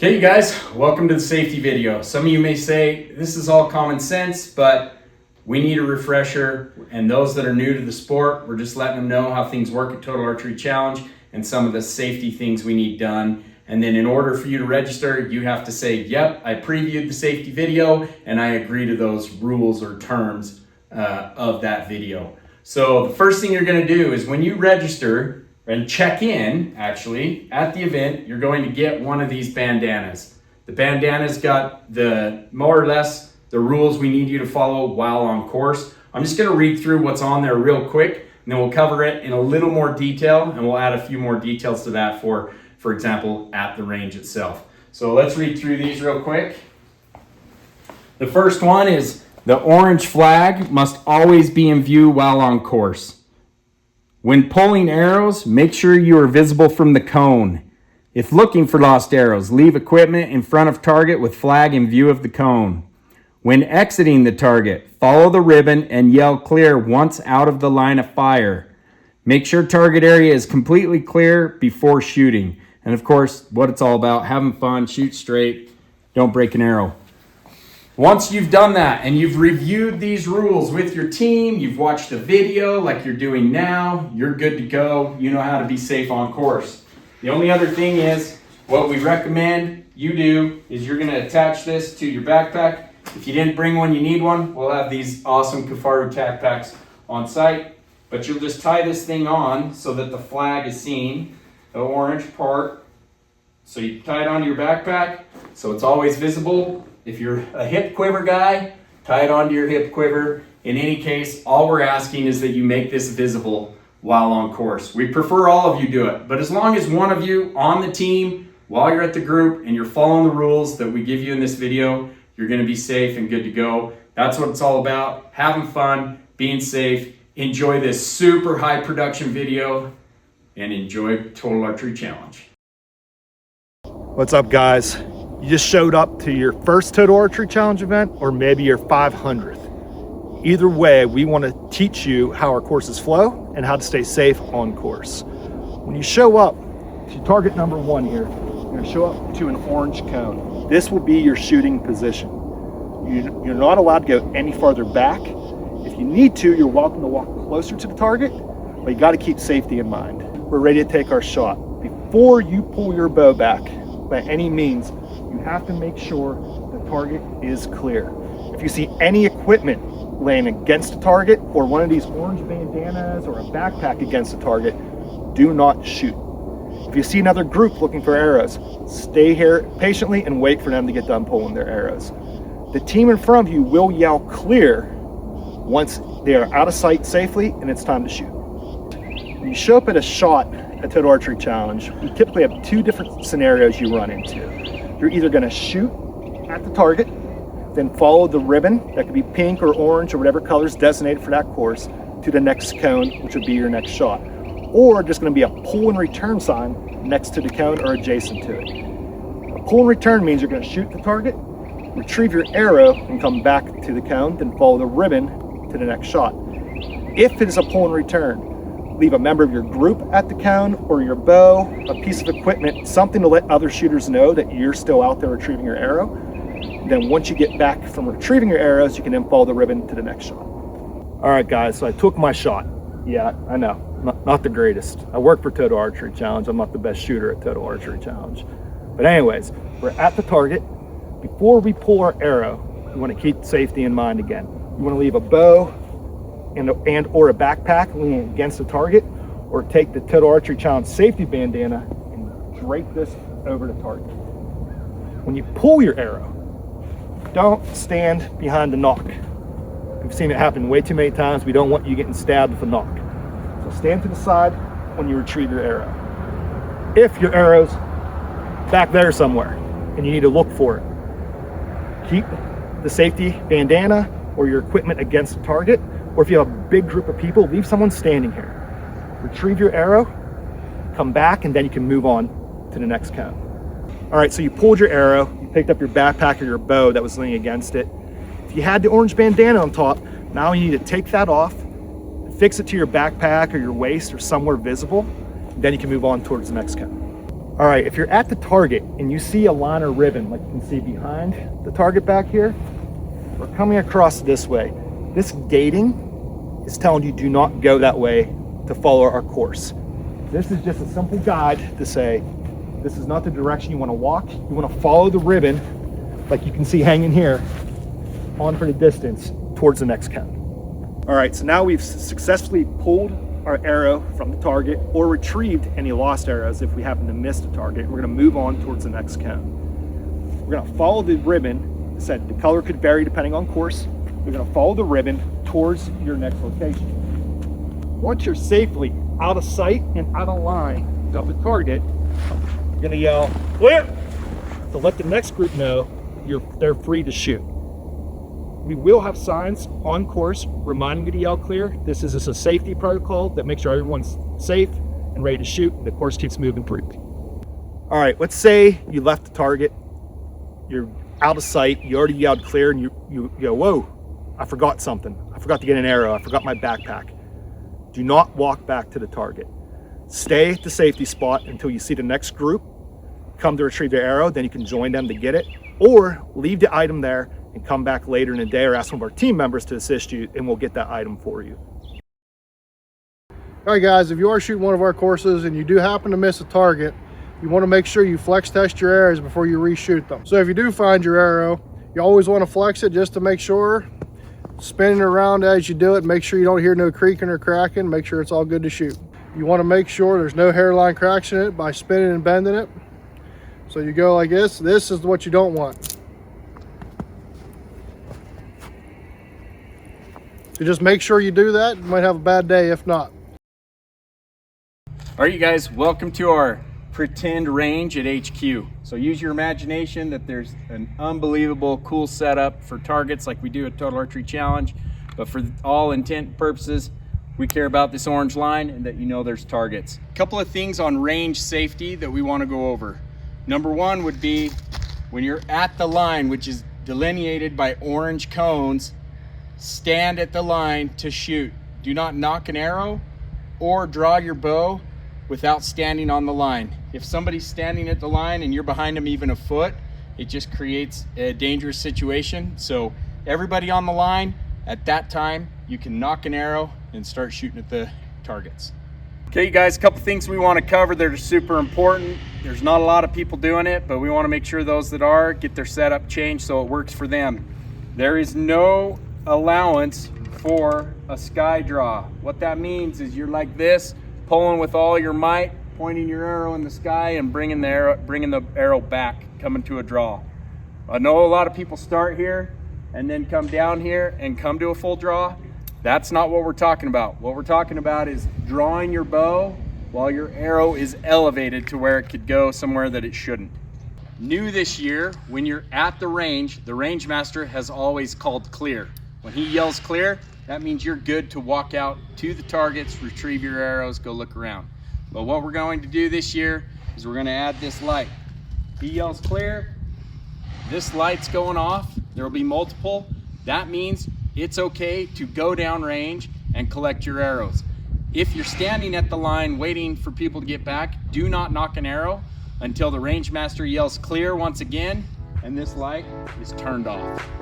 Okay, you guys, welcome to the safety video. Some of you may say, this is all common sense, but we need a refresher. And those that are new to the sport, we're just letting them know how things work at Total Archery Challenge and some of the safety things we need done. And then in order for you to register, you have to say, yep, I previewed the safety video and I agree to those rules or terms of that video. So the first thing you're gonna do is when you register, and check in, actually, at the event, you're going to get one of these bandanas. The bandana's got the, more or less, the rules we need you to follow while on course. I'm just gonna read through what's on there real quick, and then we'll cover it in a little more detail, and we'll add a few more details to that for example, at the range itself. So let's read through these real quick. The first one is, the orange flag must always be in view while on course. When pulling arrows, make sure you are visible from the cone. If looking for lost arrows, leave equipment in front of target with flag in view of the cone. When exiting the target, follow the ribbon and yell clear once out of the line of fire. Make sure target area is completely clear before shooting. And of course, what it's all about, having fun, shoot straight, don't break an arrow. Once you've done that and you've reviewed these rules with your team, you've watched a video like you're doing now, you're good to go. You know how to be safe on course. The only other thing is, what we recommend you do is you're gonna attach this to your backpack. If you didn't bring one, you need one. We'll have these awesome Kafaru tack packs on site, but you'll just tie this thing on so that the flag is seen, the orange part. So you tie it onto your backpack so it's always visible. If you're a hip quiver guy, tie it onto your hip quiver. In any case, all we're asking is that you make this visible while on course. We prefer all of you do it, but as long as one of you on the team, while you're at the group and you're following the rules that we give you in this video, you're gonna be safe and good to go. That's what it's all about, having fun, being safe. Enjoy this super high production video and enjoy Total Archery Challenge. What's up, guys? You just showed up to your first Total Archery Challenge event or maybe your 500th. Either way, we want to teach you how our courses flow and how to stay safe on course. When you show up to target number 1 here, you're going to show up to an orange cone. This will be your shooting position. You're not allowed to go any farther back. If you need to, you're welcome to walk closer to the target, but you got to keep safety in mind. We're ready to take our shot. Before you pull your bow back, by any means, you have to make sure the target is clear. If you see any equipment laying against the target or one of these orange bandanas or a backpack against the target, do not shoot. If you see another group looking for arrows, stay here patiently and wait for them to get done pulling their arrows. The team in front of you will yell clear once they are out of sight safely and it's time to shoot. When you show up at a shot at Total Archery Challenge, we typically have 2 different scenarios you run into. You're either gonna shoot at the target, then follow the ribbon, that could be pink or orange or whatever colors designated for that course, to the next cone, which would be your next shot. Or just gonna be a pull and return sign next to the cone or adjacent to it. A pull and return means you're gonna shoot the target, retrieve your arrow and come back to the cone, then follow the ribbon to the next shot. If it is a pull and return, leave a member of your group at the cone or your bow, a piece of equipment, something to let other shooters know that you're still out there retrieving your arrow. Then once you get back from retrieving your arrows, you can then follow the ribbon to the next shot. All right, guys, so I took my shot. Yeah, I know, not the greatest. I work for Total Archery Challenge. I'm not the best shooter at Total Archery Challenge. But anyways, we're at the target. Before we pull our arrow, we want to keep safety in mind again. You want to leave a bow and or a backpack leaning against the target, or take the Total Archery Challenge safety bandana and drape this over the target. When you pull your arrow, don't stand behind the nock. We've seen it happen way too many times. We don't want you getting stabbed with a nock. So stand to the side when you retrieve your arrow. If your arrow's back there somewhere and you need to look for it, keep the safety bandana or your equipment against the target. Or if you have a big group of people, leave someone standing here. Retrieve your arrow, come back, and then you can move on to the next cone. All right, so you pulled your arrow, you picked up your backpack or your bow that was leaning against it. If you had the orange bandana on top, now you need to take that off, fix it to your backpack or your waist or somewhere visible, then you can move on towards the next cone. All right, if you're at the target and you see a line or ribbon, like you can see behind the target back here, we're coming across this way. This gating is telling you do not go that way to follow our course. This is just a simple guide to say, this is not the direction you want to walk. You want to follow the ribbon, like you can see hanging here, on for the distance towards the next cone. All right, so now we've successfully pulled our arrow from the target or retrieved any lost arrows if we happen to miss the target. We're going to move on towards the next cone. We're going to follow the ribbon. I said the color could vary depending on course. We're going to follow the ribbon towards your next location. Once you're safely out of sight and out of line of the target, you're going to yell clear to let the next group know they're free to shoot. We will have signs on course reminding you to yell clear. This is just a safety protocol that makes sure everyone's safe and ready to shoot, and the course keeps moving through. All right, let's say you left the target, you're out of sight, you already yelled clear, and you go, whoa, I forgot something. I forgot to get an arrow, I forgot my backpack. Do not walk back to the target. Stay at the safety spot until you see the next group come to retrieve their arrow, then you can join them to get it, or leave the item there and come back later in the day or ask one of our team members to assist you, and we'll get that item for you. All right, guys, if you are shooting one of our courses and you do happen to miss a target, you want to make sure you flex test your arrows before you reshoot them. So if you do find your arrow, you always want to flex it just to make sure, spinning it around as you do it, make sure you don't hear no creaking or cracking, make sure it's all good to shoot. You want to make sure there's no hairline cracks in it by spinning and bending it. So you go like this. This is what you don't want. So just make sure you do that. You might have a bad day if not. All right, you guys, welcome to our pretend range at HQ. So use your imagination that there's an unbelievable cool setup for targets like we do at Total Archery Challenge, but for all intent and purposes, we care about this orange line and that you know there's targets. A couple of things on range safety that we want to go over. Number one would be when you're at the line, which is delineated by orange cones, stand at the line to shoot. Do not knock an arrow or draw your bow without standing on the line. If somebody's standing at the line and you're behind them even a foot, it just creates a dangerous situation. So everybody on the line, at that time, you can knock an arrow and start shooting at the targets. Okay, you guys, a couple things we want to cover that are super important. There's not a lot of people doing it, but we want to make sure those that are get their setup changed so it works for them. There is no allowance for a sky draw. What that means is you're like this, pulling with all your might, pointing your arrow in the sky and bringing the arrow back, coming to a draw. I know a lot of people start here and then come down here and come to a full draw. That's not what we're talking about. What we're talking about is drawing your bow while your arrow is elevated to where it could go somewhere that it shouldn't. New this year, when you're at the range master has always called clear. When he yells clear, that means you're good to walk out to the targets, retrieve your arrows, go look around. But what we're going to do this year is we're going to add this light. He yells clear, this light's going off, there will be multiple. That means it's okay to go down range and collect your arrows. If you're standing at the line waiting for people to get back, do not knock an arrow until the range master yells clear once again and this light is turned off.